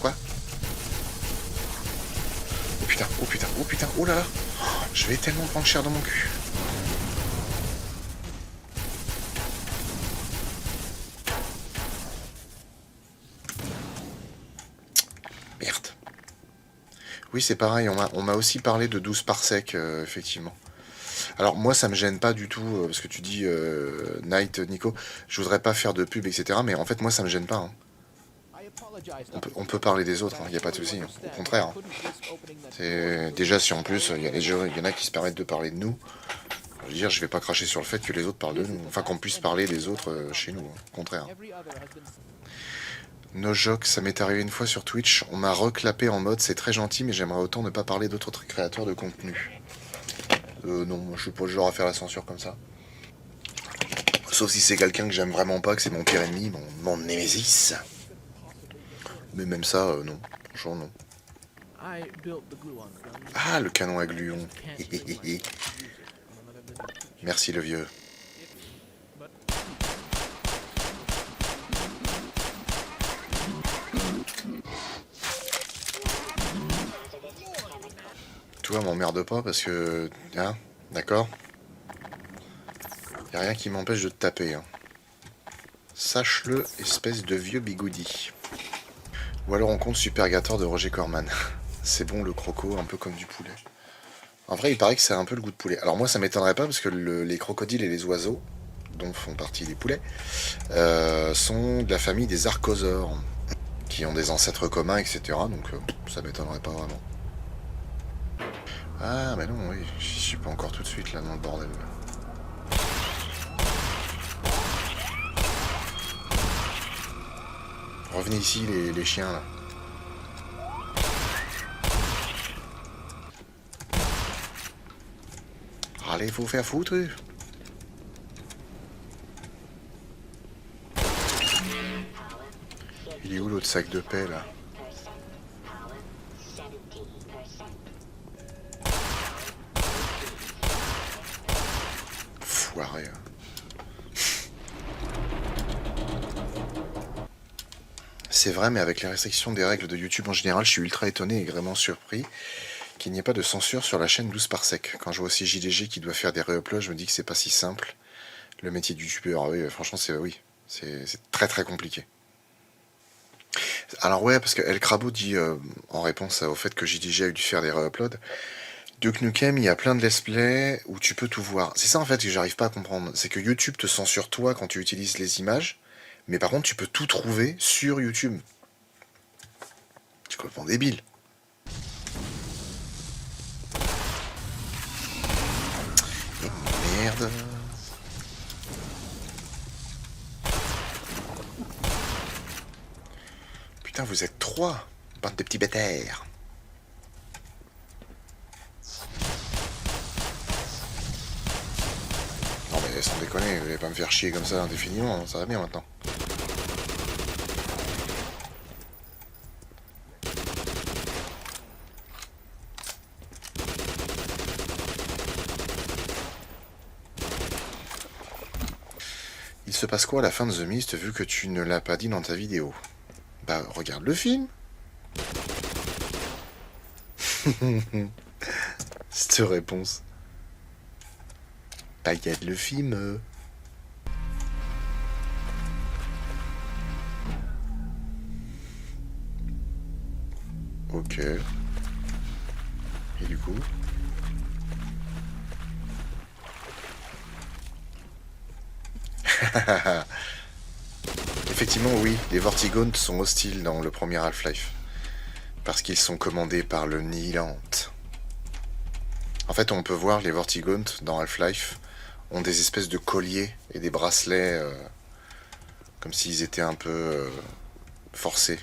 Quoi? Oh putain, oh là là. Je vais tellement prendre cher dans mon cul. Merde. Oui, c'est pareil, on m'a aussi parlé de 12 parsec, effectivement. Alors moi ça me gêne pas du tout, parce que tu dis Night Nico, je voudrais pas faire de pub, etc. Mais en fait moi ça me gêne pas. Hein. On peut parler des autres, il n'y a pas de souci. Hein. Au contraire. Hein. Déjà si en plus il y en a qui se permettent de parler de nous, je veux dire je vais pas cracher sur le fait que les autres parlent de nous. Enfin qu'on puisse parler des autres chez nous, hein. Au contraire. No joke, ça m'est arrivé une fois sur Twitch, on m'a reclappé en mode c'est très gentil mais j'aimerais autant ne pas parler d'autres créateurs de contenu. Non, je suis pas le genre à faire la censure comme ça. Sauf si c'est quelqu'un que j'aime vraiment pas, que c'est mon pire ennemi, mon némésis. Mais même ça, non. Franchement, non. Ah, le canon à gluon. Merci le vieux. Toi, m'emmerde pas parce que... Hein, d'accord. Y'a rien qui m'empêche de te taper. Hein. Sache-le, espèce de vieux bigoudi. Ou alors on compte Supergator de Roger Corman. C'est bon le croco, un peu comme du poulet. En vrai, il paraît que c'est un peu le goût de poulet. Alors moi, ça m'étonnerait pas parce que les crocodiles et les oiseaux, dont font partie les poulets, sont de la famille des archosaures, qui ont des ancêtres communs, etc. Donc ça m'étonnerait pas vraiment. Ah, mais non, oui, j'y suis pas encore tout de suite là dans le bordel. Revenez ici les chiens là. Allez, faut faire foutre. Il est où l'autre sac de paix là? Foiré. C'est vrai, mais avec les restrictions des règles de YouTube en général, je suis ultra étonné et vraiment surpris qu'il n'y ait pas de censure sur la chaîne 12 parsec. Quand je vois aussi JDG qui doit faire des re-uploads, je me dis que c'est pas si simple. Le métier de youtubeur, oui, franchement, c'est très très compliqué. Alors ouais, parce que El Crabo dit, en réponse au fait que JDG a dû faire des re-uploads, Duke Nukem, il y a plein de let's play où tu peux tout voir. C'est ça en fait que j'arrive pas à comprendre. C'est que YouTube te censure toi quand tu utilises les images, mais par contre tu peux tout trouver sur YouTube. C'est complètement débile. Et merde. Putain, vous êtes 3, bande de petits bêtères. Non mais sans déconner, vous allez pas me faire chier comme ça indéfiniment, hein, ça va bien maintenant. Il se passe quoi à la fin de The Mist vu que tu ne l'as pas dit dans ta vidéo? Bah regarde le film. Cette réponse. Bah regarde le film. Ok. Et du coup Effectivement, oui, les Vortigaunts sont hostiles dans le premier Half-Life. Parce qu'ils sont commandés par le Nihilant. En fait, on peut voir les Vortigaunts dans Half-Life ont des espèces de colliers et des bracelets comme s'ils étaient un peu forcés.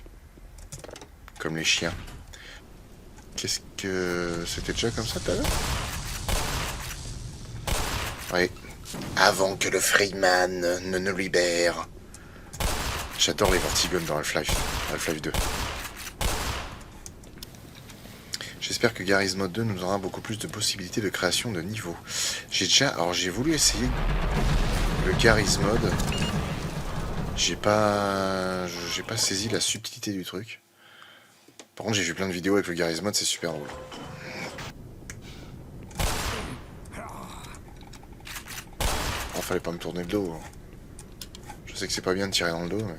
Comme les chiens. Qu'est-ce que... C'était déjà comme ça tout à l'heure? Oui. Avant que le Freeman ne nous libère. J'adore les Vortigaunts dans Half-Life 2. J'espère que Garry's Mod 2 nous aura beaucoup plus de possibilités de création de niveaux. Alors j'ai voulu essayer le Garry's Mod. J'ai pas saisi la subtilité du truc. Par contre, j'ai vu plein de vidéos avec le Garry's Mod, c'est super drôle. Oh, fallait pas me tourner le dos. Je sais que c'est pas bien de tirer dans le dos, mais...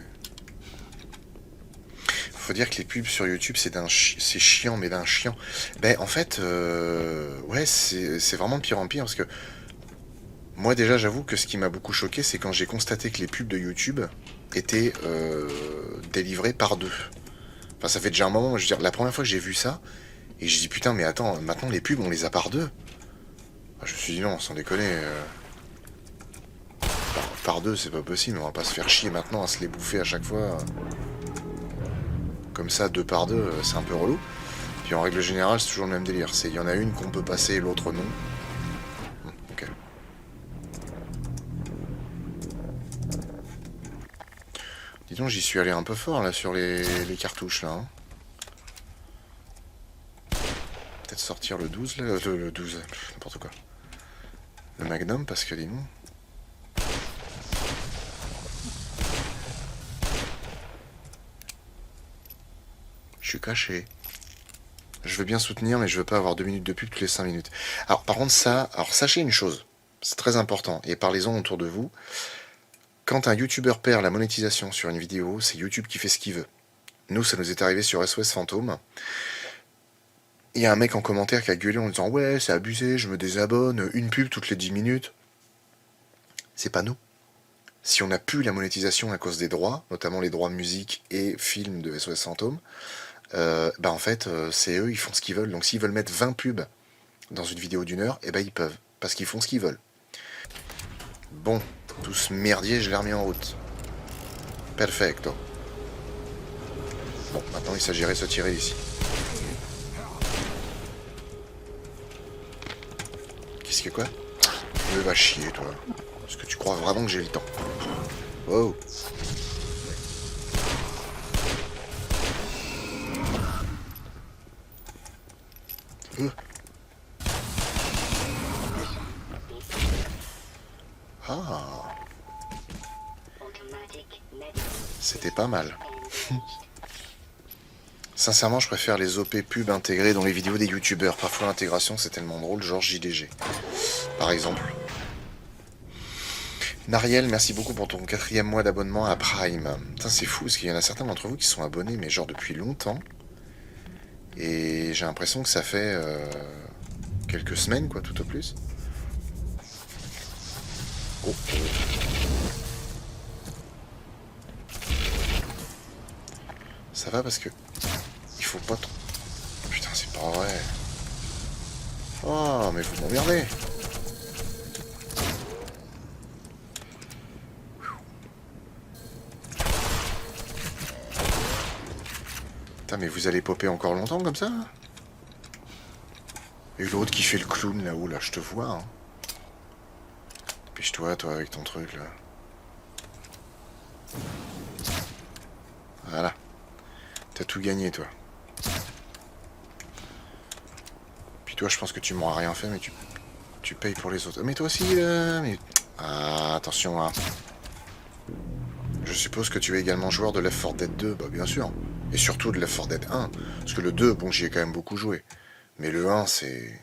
Faut dire que les pubs sur YouTube, c'est chiant, mais d'un chiant. Ben, en fait, ouais, c'est vraiment de pire en pire, parce que... Moi, déjà, j'avoue que ce qui m'a beaucoup choqué, c'est quand j'ai constaté que les pubs de YouTube étaient délivrées par deux. Enfin, ça fait déjà un moment, je veux dire, la première fois que j'ai vu ça, et je dis putain, mais attends, maintenant les pubs, on les a par deux. Je me suis dit non, sans déconner. Par deux, c'est pas possible, on va pas se faire chier maintenant à se les bouffer à chaque fois. Comme ça, deux par deux, c'est un peu relou. Puis en règle générale, c'est toujours le même délire. Il y en a une qu'on peut passer et l'autre non. Ok. Dis donc, j'y suis allé un peu fort là sur les cartouches là. Hein. Peut-être sortir le 12 là, le 12, n'importe quoi. Le Magnum parce que dis donc. Je suis caché. Je veux bien soutenir, mais je veux pas avoir 2 minutes de pub toutes les 5 minutes. Alors par contre alors sachez une chose, c'est très important, et parlez-en autour de vous. Quand un youtubeur perd la monétisation sur une vidéo, c'est YouTube qui fait ce qu'il veut. Nous, ça nous est arrivé sur SOS Fantôme. Il y a un mec en commentaire qui a gueulé en disant « Ouais, c'est abusé, je me désabonne, une pub toutes les 10 minutes. » C'est pas nous. Si on n'a plus la monétisation à cause des droits, notamment les droits musique et films de SOS Fantôme, en fait, c'est eux, ils font ce qu'ils veulent. Donc s'ils veulent mettre 20 pubs dans une vidéo d'1 heure, ils peuvent. Parce qu'ils font ce qu'ils veulent. Bon, tout ce merdier, je l'ai remis en route. Perfecto. Bon, maintenant il s'agirait de se tirer d'ici. Qu'est-ce que quoi? Va chier, toi. Est-ce que tu crois vraiment que j'ai le temps? Oh. Ah. C'était pas mal. Sincèrement, je préfère les OP pubs intégrés dans les vidéos des youtubeurs. Parfois l'intégration c'est tellement drôle, genre JDG. Par exemple. Nariel, merci beaucoup pour ton 4e mois d'abonnement à Prime. Putain, c'est fou, parce qu'il y en a certains d'entre vous qui sont abonnés, mais genre depuis longtemps. Et j'ai l'impression que ça fait quelques semaines, quoi, tout au plus. Oh. Ça va parce que il faut pas trop... Putain, c'est pas vrai. Oh, mais vous m'emmerdez. Putain, mais vous allez popper encore longtemps comme ça? Et l'autre qui fait le clown là-haut, là, je te vois. Hein. Dépêche-toi, toi, avec ton truc, là. Voilà. T'as tout gagné, toi. Puis toi, je pense que tu m'auras rien fait, mais tu payes pour les autres. Mais toi aussi, là... Mais... Ah, attention, hein. Je suppose que tu es également joueur de Left 4 Dead 2, bah bien sûr. Et surtout de Left 4 Dead 1. Parce que le 2, bon, j'y ai quand même beaucoup joué. Mais le 1, c'est...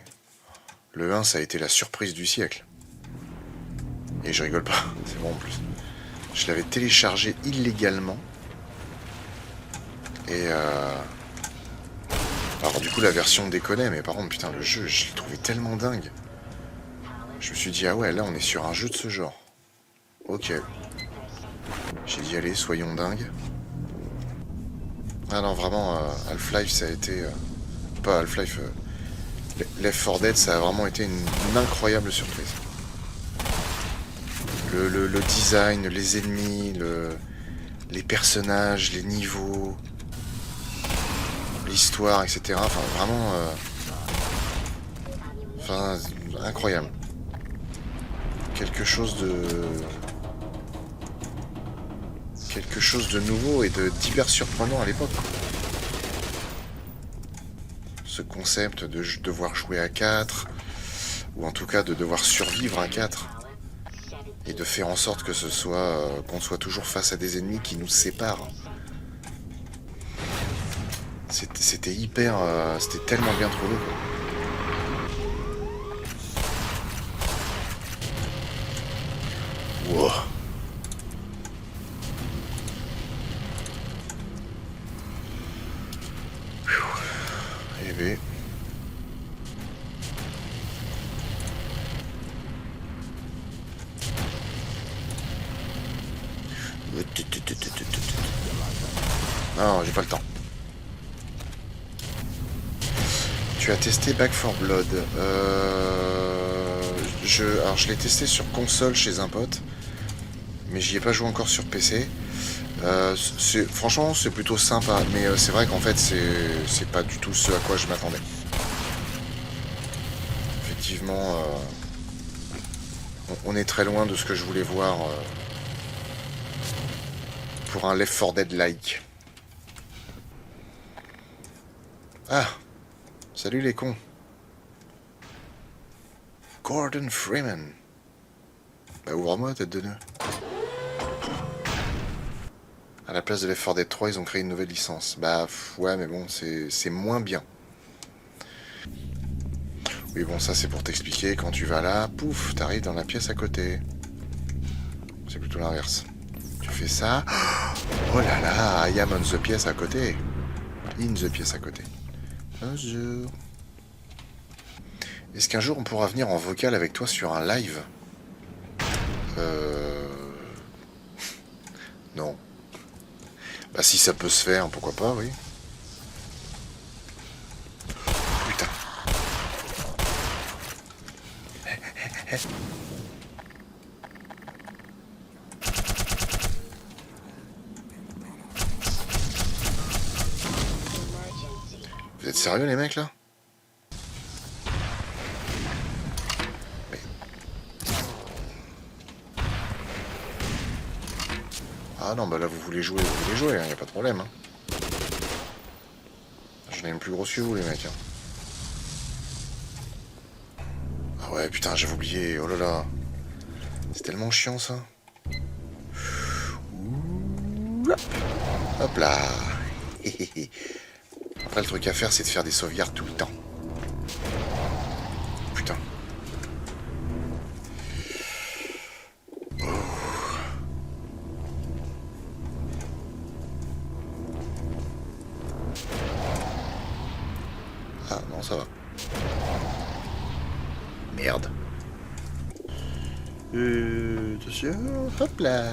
Le 1, ça a été la surprise du siècle. Et je rigole pas, c'est bon en plus. Je l'avais téléchargé illégalement. Et alors du coup la version déconnait, mais par contre putain le jeu je l'ai trouvé tellement dingue. Je me suis dit ah ouais là on est sur un jeu de ce genre. Ok. J'ai dit allez soyons dingues. Ah non vraiment Half-Life ça a été... pas Half-Life... Left 4 Dead ça a vraiment été une incroyable surprise. Le design, les ennemis, les personnages, les niveaux... l'histoire, etc. Enfin, vraiment... Enfin, incroyable. Quelque chose de nouveau et d'hyper surprenant à l'époque. Ce concept de devoir jouer à 4, ou en tout cas de devoir survivre à 4. et de faire en sorte que ce soit qu'on soit toujours face à des ennemis qui nous séparent. C'était hyper... c'était tellement bien trouvé, quoi. Wow. Eh ben... Non, j'ai pas le temps. Tu as testé Back 4 Blood. Alors je l'ai testé sur console chez un pote, mais j'y ai pas joué encore sur PC. Franchement, c'est plutôt sympa, mais c'est vrai qu'en fait, c'est pas du tout ce à quoi je m'attendais. Effectivement, on est très loin de ce que je voulais voir pour un Left 4 Dead-like. Ah, salut les cons. Gordon Freeman. Bah ouvre-moi, tête de nœud. À la place de Left 4 Dead 3, ils ont créé une nouvelle licence. Bah ouais, mais bon, c'est moins bien. Oui, bon, ça c'est pour t'expliquer. Quand tu vas là, pouf, t'arrives dans la pièce à côté. C'est plutôt l'inverse. Tu fais ça. Oh là là, I am on the pièce à côté. In the pièce à côté. Bonjour. Est-ce qu'un jour on pourra venir en vocal avec toi sur un live? Non. Bah si ça peut se faire, pourquoi pas, oui. Putain. Vous êtes sérieux les mecs là? Ah non, bah là vous voulez jouer, hein, y a pas de problème. Hein. J'en ai une plus grosse que vous les mecs. Hein. Ah ouais, putain, j'avais oublié, oh là là. C'est tellement chiant ça. Hop là. Après le truc à faire c'est de faire des sauvegardes tout le temps. Putain. Ah non, ça va. Merde. Attention, hop là.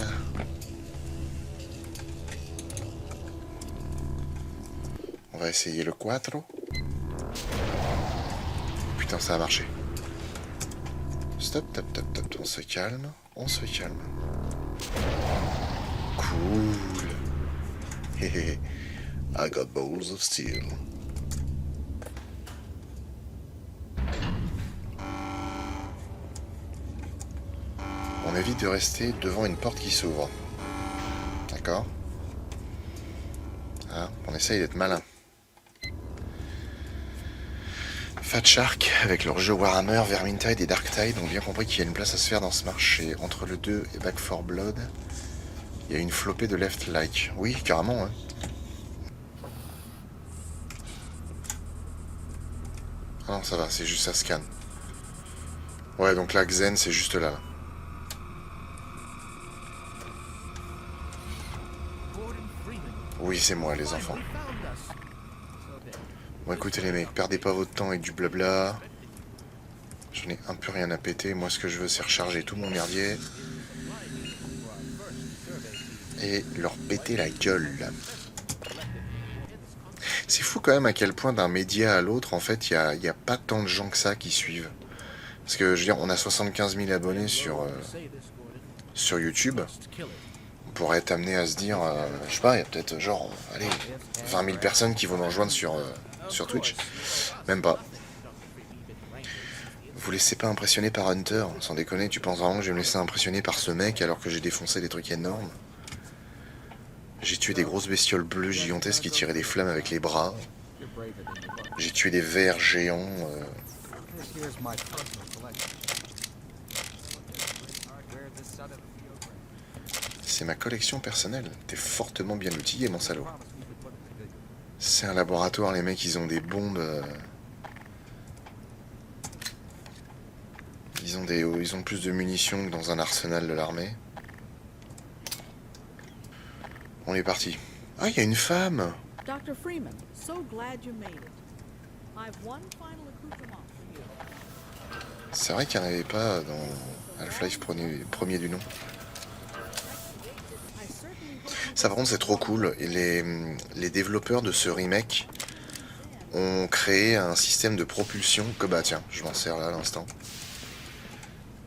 On va essayer le 4. Putain, ça a marché. Stop, top, top, top. On se calme. On se calme. Cool. Hehe. I got balls of steel. On évite de rester devant une porte qui s'ouvre. D'accord? Ah, on essaye d'être malin. Fat Shark, avec leur jeu Warhammer, Vermintide et Darktide, ont bien compris qu'il y a une place à se faire dans ce marché. Entre le 2 et Back 4 Blood, il y a une flopée de left-like. Oui, carrément, hein. Ah non, ça va, c'est juste ça scan. Ouais, donc là, Xen, c'est juste là. Oui, c'est moi, les enfants. Bon, écoutez, les mecs, perdez pas votre temps avec du blabla. J'en ai un peu rien à péter. Moi, ce que je veux, c'est recharger tout mon merdier. Et leur péter la gueule. C'est fou quand même à quel point d'un média à l'autre, en fait, il y a pas tant de gens que ça qui suivent. Parce que, je veux dire, on a 75 000 abonnés sur YouTube. On pourrait être amené à se dire, je sais pas, il y a peut-être genre, allez, 20 000 personnes qui vont nous rejoindre sur Twitch. Même pas. Vous laissez pas impressionner par Hunter, sans déconner, tu penses vraiment que je vais me laisser impressionner par ce mec alors que j'ai défoncé des trucs énormes? J'ai tué des grosses bestioles bleues gigantesques qui tiraient des flammes avec les bras. J'ai tué des vers géants. C'est ma collection personnelle. T'es fortement bien outillé, mon salaud. C'est un laboratoire, les mecs, ils ont des bombes. Ils ont plus de munitions que dans un arsenal de l'armée. On est parti. Ah, il y a une femme. Dr. Freeman, so glad you made it. I've one final accoutrement for you. C'est vrai qu'il n'y en avait pas dans Half-Life premier du nom. Ça par contre c'est trop cool. Et les développeurs de ce remake ont créé un système de propulsion que bah tiens, je m'en sers là à l'instant.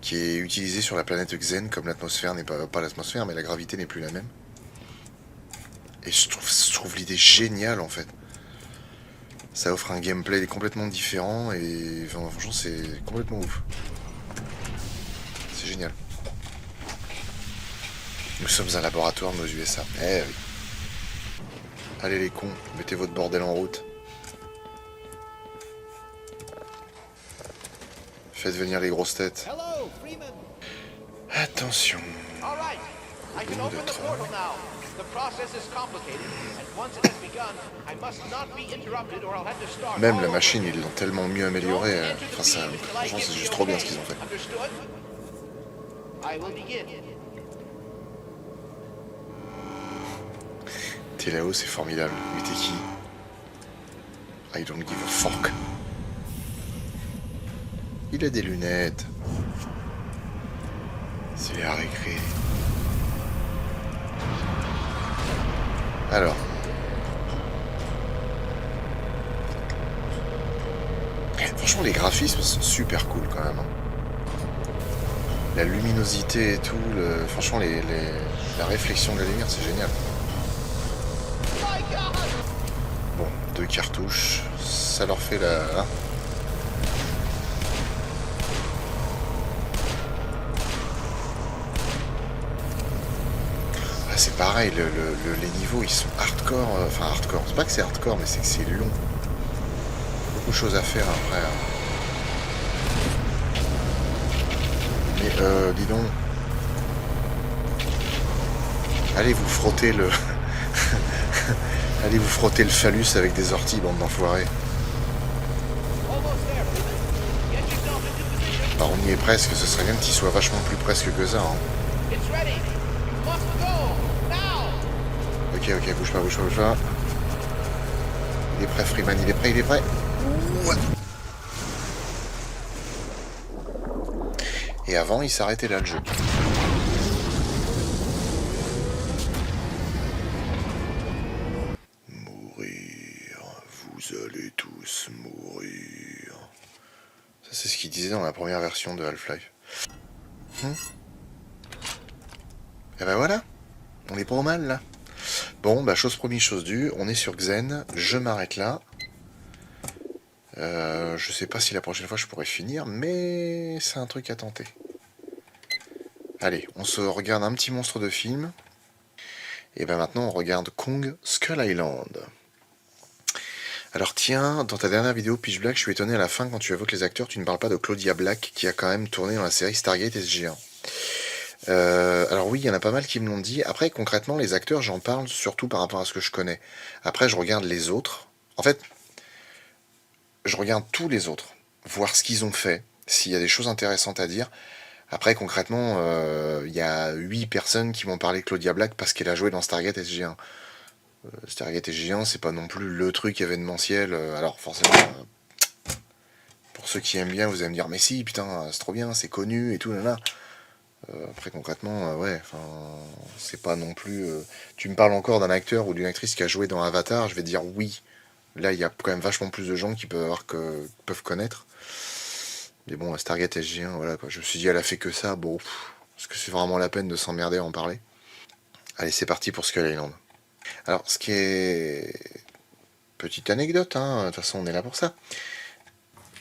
Qui est utilisé sur la planète Xen, comme l'atmosphère n'est pas l'atmosphère, mais la gravité n'est plus la même. Et je trouve l'idée géniale en fait. Ça offre un gameplay complètement différent et enfin, franchement c'est complètement ouf. C'est génial. Nous sommes un laboratoire de nos USA. Eh oui. Allez les cons, mettez votre bordel en route. Faites venir les grosses têtes. Attention. Boule de train. Même la machine, ils l'ont tellement mieux améliorée. Enfin, franchement, c'est juste trop bien ce qu'ils ont fait. T'es là-haut, c'est formidable. Mais t'es qui? I don't give a fuck. Il a des lunettes. C'est la récré. Alors. Franchement, les graphismes sont super cool quand même. La luminosité et tout, franchement, la réflexion de la lumière, c'est génial. Bon, 2 cartouches, ça leur fait la... Hein. C'est pareil, les niveaux ils sont hardcore, enfin hardcore, c'est pas que c'est hardcore mais c'est que c'est long. Beaucoup de choses à faire après. Mais dis donc. Allez vous frotter le. Allez vous frotter le phallus avec des orties, bande d'enfoirés. Bah on y est presque, ce serait bien qu'il soit vachement plus presque que ça. Hein. Ok, bouge pas. Il est prêt, Freeman, il est prêt. What? Et avant, il s'arrêtait là, le jeu. Mourir, vous allez tous mourir. Ça, c'est ce qu'il disait dans la première version de Half-Life. Et ben voilà, on est pas au mal, là. Bon, bah chose promise, chose due, on est sur Xen, je m'arrête là. Je sais pas si la prochaine fois je pourrai finir, mais c'est un truc à tenter. Allez, on se regarde un petit monstre de film. Et ben maintenant on regarde Kong Skull Island. Alors tiens, dans ta dernière vidéo Pitch Black, je suis étonné à la fin quand tu évoques les acteurs, tu ne parles pas de Claudia Black qui a quand même tourné dans la série Stargate SG-1. Alors oui, il y en a pas mal qui me l'ont dit. Après, concrètement, les acteurs, j'en parle surtout par rapport à ce que je connais. Après, je regarde les autres. En fait, je regarde tous les autres, voir ce qu'ils ont fait, s'il y a des choses intéressantes à dire. Après, concrètement, il y a 8 personnes qui m'ont parlé de Claudia Black parce qu'elle a joué dans Stargate SG-1. Stargate SG-1, c'est pas non plus le truc événementiel. Alors, forcément, pour ceux qui aiment bien, vous allez me dire, mais si, putain, c'est trop bien, c'est connu et tout, là. Après concrètement, ouais, enfin, c'est pas non plus. Tu me parles encore d'un acteur ou d'une actrice qui a joué dans Avatar, je vais dire oui. Là, il y a quand même vachement plus de gens qui peuvent connaître. Mais bon, Stargate SG-1, voilà quoi. Je me suis dit, elle a fait que ça, bon, est-ce que c'est vraiment la peine de s'emmerder à en parler? Allez, c'est parti pour Skull Island. Alors, ce qui est petite anecdote, hein. De toute façon, on est là pour ça.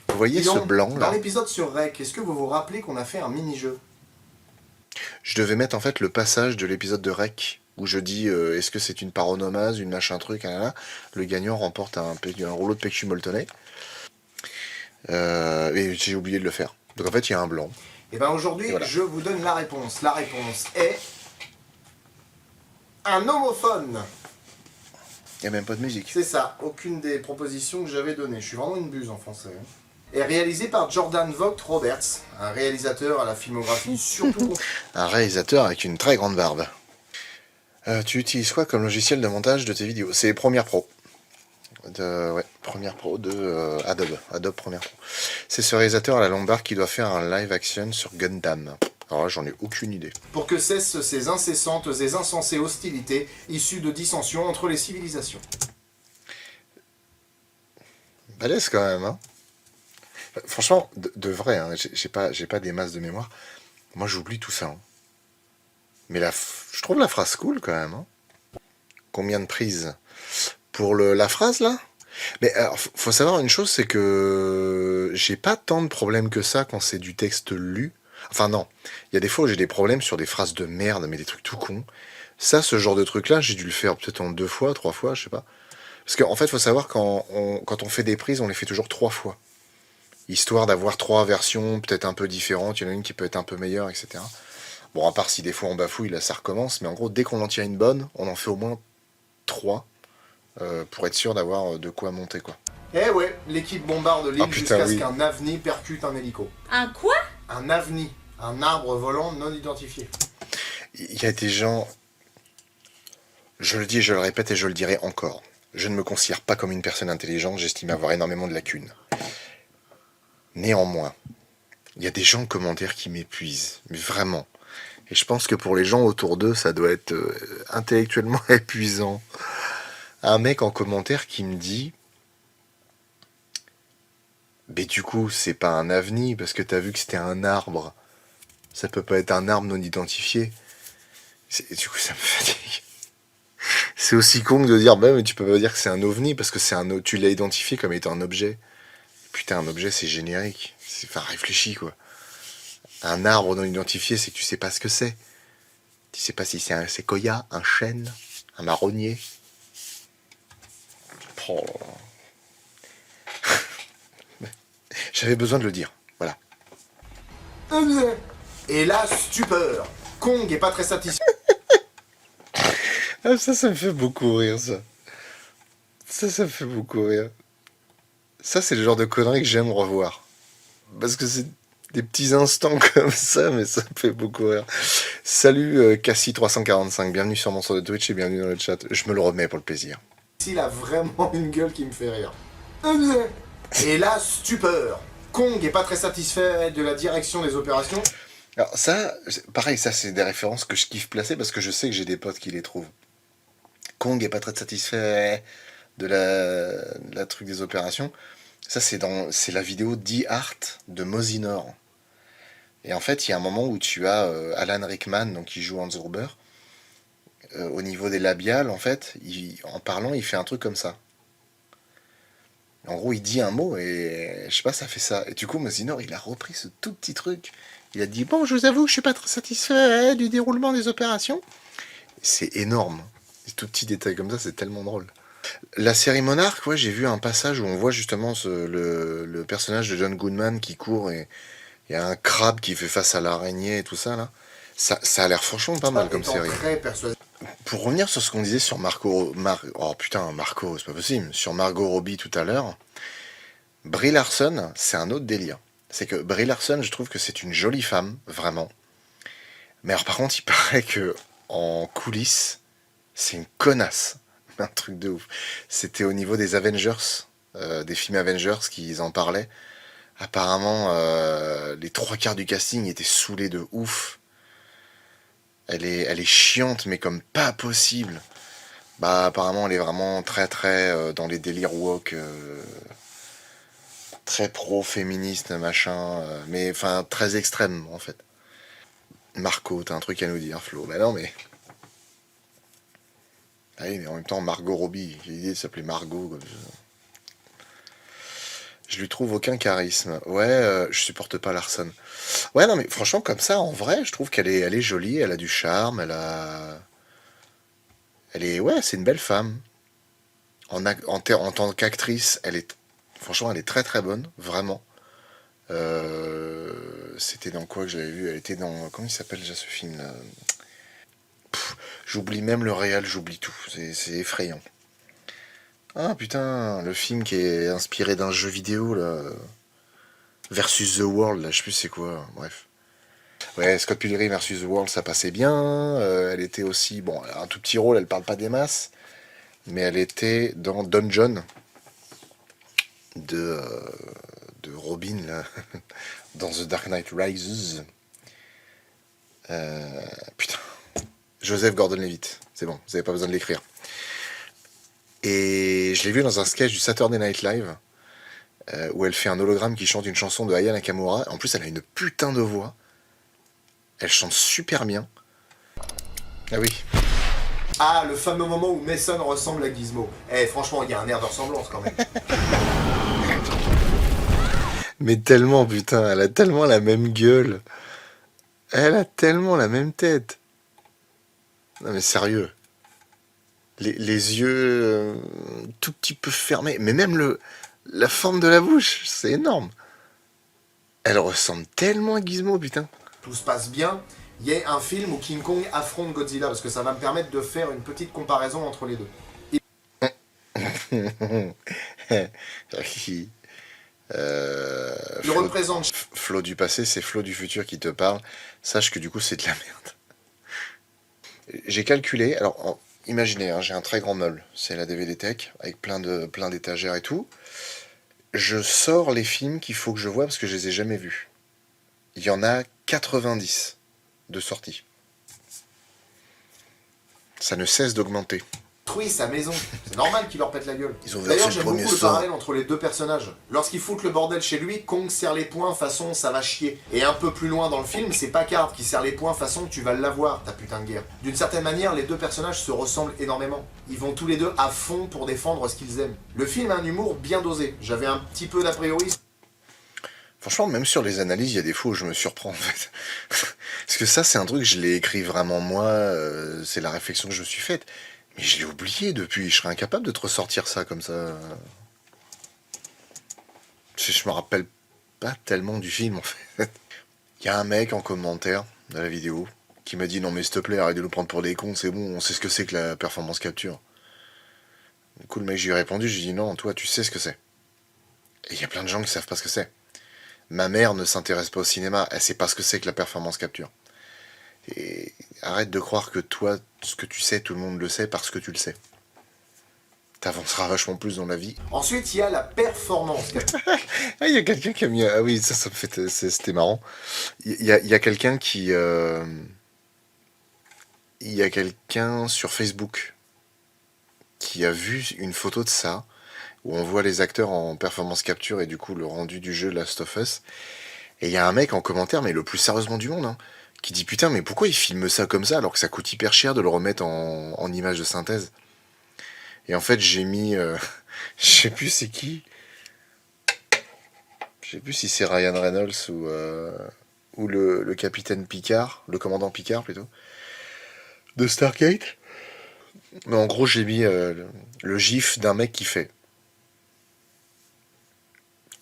Vous voyez ce blanc là? Dans l'épisode sur Rec, est-ce que vous vous rappelez qu'on a fait un mini-jeu? Je devais mettre en fait le passage de l'épisode de Rec où je dis est-ce que c'est une paronomase, une machin truc, là. Le gagnant remporte un rouleau de PQ molletonné. Et j'ai oublié de le faire. Donc en fait il y a un blanc. Et bien aujourd'hui, Et voilà. je vous donne la réponse. La réponse est... un homophone. Il n'y a même pas de musique. C'est ça, aucune des propositions que j'avais données. Je suis vraiment une buse en français. Est réalisé par Jordan Vogt Roberts, un réalisateur à la filmographie surtout... Un réalisateur avec une très grande barbe. Tu utilises quoi comme logiciel de montage de tes vidéos? C'est Premiere Pro. Ouais, Premiere Pro de Adobe Premiere Pro. C'est ce réalisateur à la longue barbe qui doit faire un live action sur Gundam. Alors là, j'en ai aucune idée. pour que cessent ces incessantes et insensées hostilités issues de dissensions entre les civilisations. Balèze quand même, hein. Franchement, de vrai, hein, j'ai pas des masses de mémoire. Moi, j'oublie tout ça. Hein. Mais je trouve la phrase cool quand même. Hein. Combien de prises pour la phrase là? Mais alors, faut savoir une chose, c'est que j'ai pas tant de problèmes que ça quand c'est du texte lu. Enfin non, il y a des fois où j'ai des problèmes sur des phrases de merde, mais des trucs tout cons. Ça, ce genre de truc-là, j'ai dû le faire peut-être en 2 fois, 3 fois, je sais pas. Parce qu'en fait, faut savoir quand on fait des prises, on les fait toujours 3 fois. Histoire d'avoir 3 versions peut-être un peu différentes. Il y en a une qui peut être un peu meilleure, etc. Bon, à part si des fois on bafouille, là ça recommence. Mais en gros, dès qu'on en tire une bonne, on en fait au moins 3 pour être sûr d'avoir de quoi monter, quoi. Eh ouais, l'équipe bombarde l'île Ah, putain, jusqu'à ce oui. qu'un avni percute un hélico. Un quoi? Un avni, un arbre volant non identifié. Il y a des gens... Je le dis, je le répète et je le dirai encore. Je ne me considère pas comme une personne intelligente, j'estime avoir énormément de lacunes. Néanmoins, il y a des gens en commentaire qui m'épuisent, mais vraiment. Et je pense que pour les gens autour d'eux, ça doit être intellectuellement épuisant. Un mec en commentaire qui me dit... Mais du coup, c'est pas un avenir, parce que t'as vu que c'était un arbre. Ça peut pas être un arbre non identifié. Du coup, ça me fatigue. C'est aussi con que de dire, bah mais tu peux pas dire que c'est un ovni, parce que tu l'as identifié comme étant un objet. Putain, un objet, c'est générique. Enfin, réfléchis, quoi. Un arbre non identifié, c'est que tu sais pas ce que c'est. Tu sais pas si c'est un séquoia, un chêne, un marronnier. Oh. J'avais besoin de le dire. Voilà. Et la stupeur. Kong est pas très satisfait. Ah, ça me fait beaucoup rire, ça. Ça me fait beaucoup rire. Ça, c'est le genre de conneries que j'aime revoir. Parce que c'est des petits instants comme ça, mais ça me fait beaucoup rire. Salut Cassie345, bienvenue sur mon sort de Twitch et bienvenue dans le chat. Je me le remets pour le plaisir. Il a vraiment une gueule qui me fait rire. Et la stupeur. Kong est pas très satisfait de la direction des opérations. Alors ça, pareil, ça c'est des références que je kiffe placer parce que je sais que j'ai des potes qui les trouvent. Kong est pas très satisfait de la truc des opérations. Ça c'est la vidéo The Art de Mosinor. Et en fait, il y a un moment où tu as Alan Rickman, donc qui joue Hans Gruber, au niveau des labiales, en fait, en parlant, il fait un truc comme ça. En gros, il dit un mot et je sais pas, ça fait ça. Et du coup, Mosinor, il a repris ce tout petit truc. Il a dit, bon, je vous avoue que je suis pas très satisfait du déroulement des opérations. C'est énorme. Des tout petits détails comme ça, c'est tellement drôle. La série Monarch, ouais, j'ai vu un passage où on voit justement le personnage de John Goodman qui court et il y a un crabe qui fait face à l'araignée et tout ça, là. Ça a l'air franchement pas mal comme Étant série. très persuasif. Pour revenir sur ce qu'on disait sur Marco, oh putain, Marco, c'est pas possible. Sur Margot Robbie tout à l'heure, Brie Larson, c'est un autre délire. C'est que Brie Larson, je trouve que c'est une jolie femme, vraiment. Mais alors par contre, il paraît que en coulisses, c'est une connasse. Un truc de ouf. C'était au niveau des Avengers, des films Avengers qu'ils en parlaient. Apparemment, les 3/4 du casting étaient saoulés de ouf. Elle est chiante, mais comme pas possible. Bah, apparemment, elle est vraiment très, très dans les délires woke. Très pro-féministe, machin. Mais, enfin, très extrême, en fait. Marco, t'as un truc à nous dire, Flo. Bah non, mais... Ah oui, mais en même temps, Margot Robbie. J'ai l'idée de s'appeler Margot, comme ça. Je lui trouve aucun charisme. Ouais, je supporte pas Larson. Ouais, non, mais franchement, comme ça, en vrai, je trouve elle est jolie, elle a du charme, ouais, c'est une belle femme. En tant qu'actrice, franchement, elle est très très bonne, vraiment. C'était dans quoi que j'avais vu? Elle était dans... Comment il s'appelle déjà ce film là? J'oublie même le réel, j'oublie tout. C'est effrayant. Ah putain, le film qui est inspiré d'un jeu vidéo là. Versus The World, là, je sais plus c'est quoi. Bref. Ouais, Scott Pilgrim versus The World, ça passait bien. Elle était aussi... Bon, elle a un tout petit rôle, elle parle pas des masses. Mais elle était dans Dungeon de Robin, là, dans The Dark Knight Rises. Putain. Joseph Gordon-Levitt. C'est bon, vous n'avez pas besoin de l'écrire. Et je l'ai vu dans un sketch du Saturday Night Live, où elle fait un hologramme qui chante une chanson de Aya Nakamura. En plus, elle a une putain de voix. Elle chante super bien. Ah oui. Ah, le fameux moment où Mason ressemble à Gizmo. Eh, franchement, il y a un air de ressemblance quand même. Mais tellement, putain, elle a tellement la même gueule. Elle a tellement la même tête. Non mais sérieux. Les yeux tout petit peu fermés. Mais même la forme de la bouche, c'est énorme. Elle ressemble tellement à Gizmo, putain. Tout se passe bien. Il y a un film où King Kong affronte Godzilla, parce que ça va me permettre de faire une petite comparaison entre les deux. Il représente... Flo du passé, c'est Flo du futur qui te parle. Sache que du coup, c'est de la merde. J'ai calculé, alors imaginez, hein, j'ai un très grand meuble, c'est la DVD Tech, avec plein d'étagères et tout. Je sors les films qu'il faut que je vois parce que je les ai jamais vus. Il y en a 90 de sortie. Ça ne cesse d'augmenter. Détruit sa maison. C'est normal qu'il leur pète la gueule. Ils ont D'ailleurs, versé j'aime le premier beaucoup le sang. parallèle entre les deux personnages. Lorsqu'ils foutent le bordel chez lui, Kong serre les poings façon ça va chier. Et un peu plus loin dans le film, c'est Packard qui serre les poings façon tu vas l'avoir, ta putain de guerre. D'une certaine manière, les deux personnages se ressemblent énormément. Ils vont tous les deux à fond pour défendre ce qu'ils aiment. Le film a un humour bien dosé. J'avais un petit peu d'a priori. Franchement, même sur les analyses, il y a des fois où je me surprends en fait. Parce que ça, c'est un truc, je l'ai écrit vraiment moi, c'est la réflexion que je me suis faite. Mais je l'ai oublié depuis, je serais incapable de te ressortir ça comme ça. Je me rappelle pas tellement du film en fait. Il y a un mec en commentaire de la vidéo qui m'a dit non mais s'il te plaît, arrête de nous prendre pour des cons, c'est bon, on sait ce que c'est que la performance capture. Du coup, le mec, je lui ai répondu, j'ai dit non, toi, tu sais ce que c'est. Et il y a plein de gens qui savent pas ce que c'est. Ma mère ne s'intéresse pas au cinéma, elle sait pas ce que c'est que la performance capture. Et arrête de croire que toi, ce que tu sais, tout le monde le sait parce que tu le sais. T'avanceras vachement plus dans la vie. Ensuite, il y a la performance. Ah, il y a quelqu'un qui a mis... Ah oui, ça me fait... C'était marrant. Il y a quelqu'un qui... Il y a quelqu'un sur Facebook qui a vu une photo de ça, où on voit les acteurs en performance capture et du coup le rendu du jeu Last of Us. Et il y a un mec en commentaire, mais le plus sérieusement du monde, hein, qui dit putain, mais pourquoi ils filment ça comme ça alors que ça coûte hyper cher de le remettre en image de synthèse? Et en fait, j'ai mis... je sais plus c'est qui. Je sais plus si c'est Ryan Reynolds ou le capitaine Picard, le commandant Picard plutôt, de Stargate. Mais en gros, j'ai mis le gif d'un mec qui fait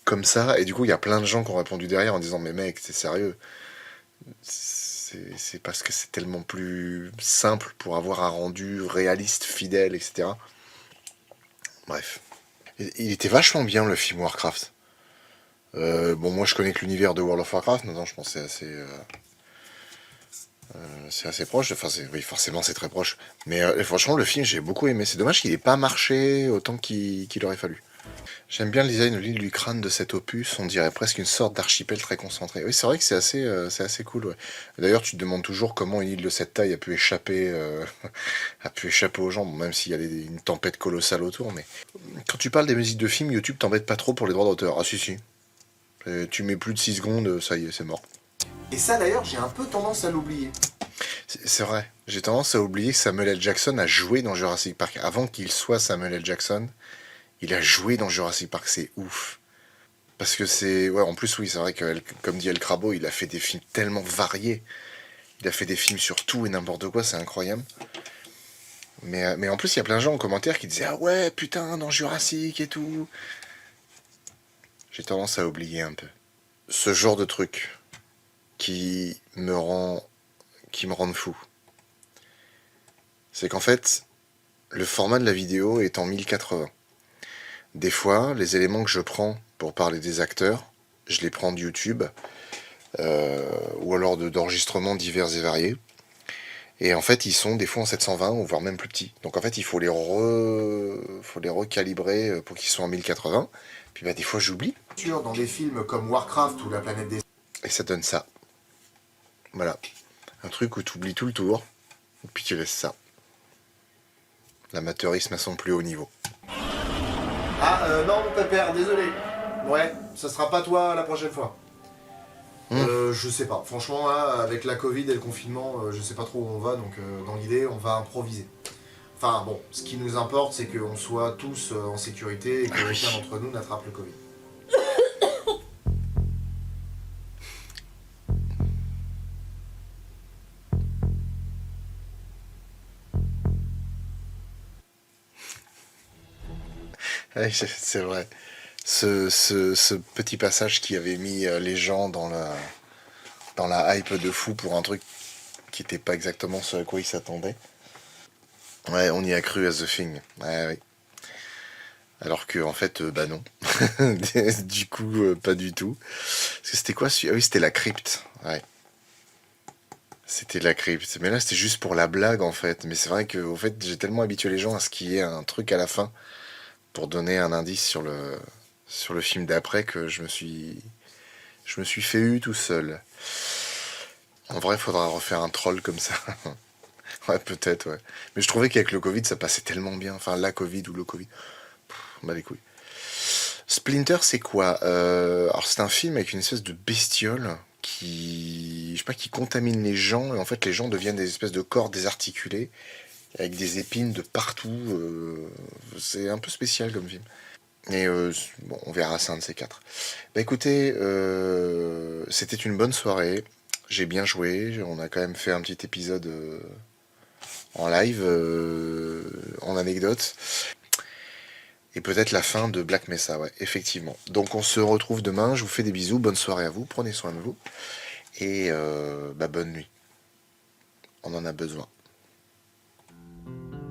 comme ça, et du coup, il y a plein de gens qui ont répondu derrière en disant mais mec, c'est sérieux. C'est parce que c'est tellement plus simple pour avoir un rendu réaliste, fidèle, etc. Bref. Il était vachement bien le film Warcraft. Bon, moi je connais que l'univers de World of Warcraft, maintenant je pense que c'est assez proche. Enfin, oui, forcément c'est très proche. Mais franchement, le film j'ai beaucoup aimé. C'est dommage qu'il n'ait pas marché autant qu'il aurait fallu. J'aime bien le design de l'île du crâne de cet opus, on dirait presque une sorte d'archipel très concentré. Oui, c'est vrai que c'est assez cool. Ouais. D'ailleurs, tu te demandes toujours comment une île de cette taille a pu échapper, aux gens, bon, même s'il y a une tempête colossale autour. Mais quand tu parles des musiques de films, YouTube t'embête pas trop pour les droits d'auteur. Ah si si. Tu mets plus de 6 secondes, ça y est, c'est mort. Et ça d'ailleurs, j'ai un peu tendance à l'oublier. C'est vrai. J'ai tendance à oublier que Samuel L. Jackson a joué dans Jurassic Park. Avant qu'il soit Samuel L. Jackson, il a joué dans Jurassic Park, c'est ouf. Parce que c'est... Ouais, en plus, oui, c'est vrai que, comme dit El Crabo, il a fait des films tellement variés. Il a fait des films sur tout et n'importe quoi, c'est incroyable. Mais en plus, il y a plein de gens en commentaire qui disaient « Ah ouais, putain, dans Jurassic et tout ». J'ai tendance à oublier un peu. ce genre de truc qui me rendent fou. C'est qu'en fait, le format de la vidéo est en 1080. Des fois, les éléments que je prends pour parler des acteurs, je les prends de YouTube, ou alors d'enregistrements divers et variés. Et en fait, ils sont des fois en 720, ou voire même plus petits. Donc en fait, il faut les recalibrer pour qu'ils soient en 1080. Puis bah, des fois, j'oublie. Dans des films comme Warcraft ou La Planète des... Et ça donne ça. Voilà. Un truc où tu oublies tout le tour, et puis tu laisses ça. L'amateurisme à son plus haut niveau. Ah, non, mon pépère, désolé. Ouais, ça sera pas toi la prochaine fois. Je sais pas. Franchement, là, avec la Covid et le confinement, je sais pas trop où on va, donc dans l'idée, on va improviser. Enfin bon, ce qui nous importe, c'est qu'on soit tous en sécurité et que aucun d'entre nous n'attrape le Covid. Ouais, c'est vrai. Ce petit passage qui avait mis les gens dans la hype de fou pour un truc qui n'était pas exactement ce à quoi ils s'attendaient. Ouais, on y a cru à The Thing. Ouais, oui. Alors que en fait, bah non. Du coup, pas du tout. Parce que c'était quoi celui... Ah oui, c'était la crypte. Ouais. C'était la crypte. Mais là, c'était juste pour la blague en fait. Mais c'est vrai que au fait, j'ai tellement habitué les gens à ce qu'il y ait un truc à la fin pour donner un indice sur le film d'après que je me suis fait eu tout seul. En vrai, il faudra refaire un troll comme ça. Ouais, peut-être, ouais. Mais je trouvais qu'avec le Covid, ça passait tellement bien. Enfin, la Covid ou le Covid. Bah les couilles. Splinter, c'est quoi Alors, c'est un film avec une espèce de bestiole qui, je sais pas, qui contamine les gens. Et en fait, les gens deviennent des espèces de corps désarticulés avec des épines de partout. C'est un peu spécial comme film. Et bon, on verra ça un de ces quatre. Bah écoutez, c'était une bonne soirée. J'ai bien joué. On a quand même fait un petit épisode en live, en anecdote. Et peut-être la fin de Black Mesa, ouais, effectivement. Donc on se retrouve demain. Je vous fais des bisous. Bonne soirée à vous. Prenez soin de vous. Et bah, bonne nuit. On en a besoin.